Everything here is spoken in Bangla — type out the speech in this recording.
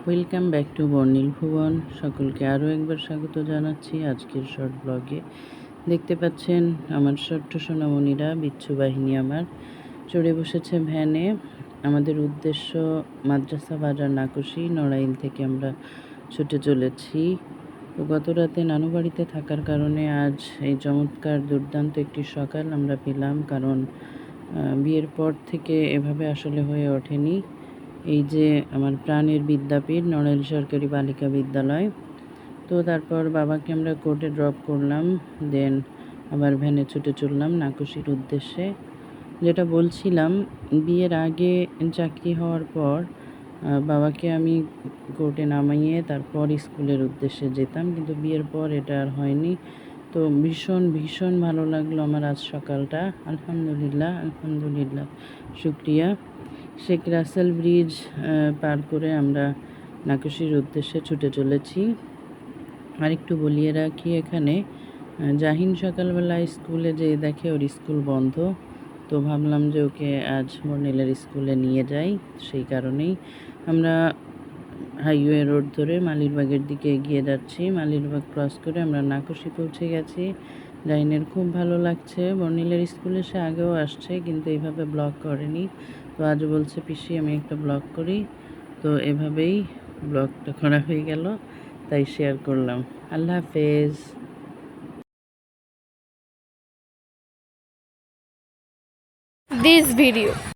ওয়েলকাম ব্যাক টু বর্ণিল ভুবন। সকলকে আরও একবার স্বাগত জানাচ্ছি আজকের শর্ট ব্লগে। দেখতে পাচ্ছেন আমার ছোট্ট সোনামণিরা, বিচ্ছু বাহিনী আমার চড়ে বসেছে ভ্যানে। আমাদের উদ্দেশ্য মাদ্রাসা বাজার নাকশি, নড়াইল থেকে আমরা ছুটে চলেছি। তো গত রাতে নানু বাড়িতে থাকার কারণে আজ এই চমৎকার দুর্দান্ত একটি সকাল আমরা পেলাম, কারণ বিয়ের পর থেকে এভাবে আসলে হয়ে ওঠেনি। এই যে আমার প্রাণের বিদ্যাপীঠ নড়াইল সরকারি বালিকা বিদ্যালয়। তো তারপর বাবাকে আমরা কোর্টে ড্রপ করলাম, দেন আবার ভ্যানে ছুটে চললাম নাকশির উদ্দেশ্যে। যেটা বলছিলাম, বিয়ের আগে চাকরি হওয়ার পর বাবাকে আমি কোর্টে নামাইয়ে তারপর স্কুলের উদ্দেশ্যে যেতাম, কিন্তু বিয়ের পর এটা আর হয়নি। তো ভীষণ ভীষণ ভালো লাগলো আমার আজ সকালটা। আলহামদুলিল্লাহ আলহামদুলিল্লাহ, শুক্রিয়া। শেখ রাসেল ব্রিজ পার করে আমরা নাকশির উদ্দেশ্যে ছুটে চলেছি। আর একটু বলিয়ে রাখি, এখানে জাহিন সকালবেলা স্কুলে যেয়ে দেখে ওর স্কুল বন্ধ। তো ভাবলাম যে ওকে আজ বর্ণিলের স্কুলে নিয়ে যাই, সেই কারণেই আমরা হাইওয়ে রোড ধরে মালিরবাগের দিকে এগিয়ে যাচ্ছি। মালিরবাগ ক্রস করে আমরা নাকশি পৌঁছে গেছি। জাহিনের খুব ভালো লাগছে। বর্ণিলের স্কুলে সে আগেও আসছে, কিন্তু এইভাবে ব্লগ করেনি। তো আজ বলছে, পিসি আমি একটা ব্লগ করি। তো এভাবেই ব্লগটা করা হয়ে গেল, তাই শেয়ার করলাম। আল্লাহ হাফেজ। this video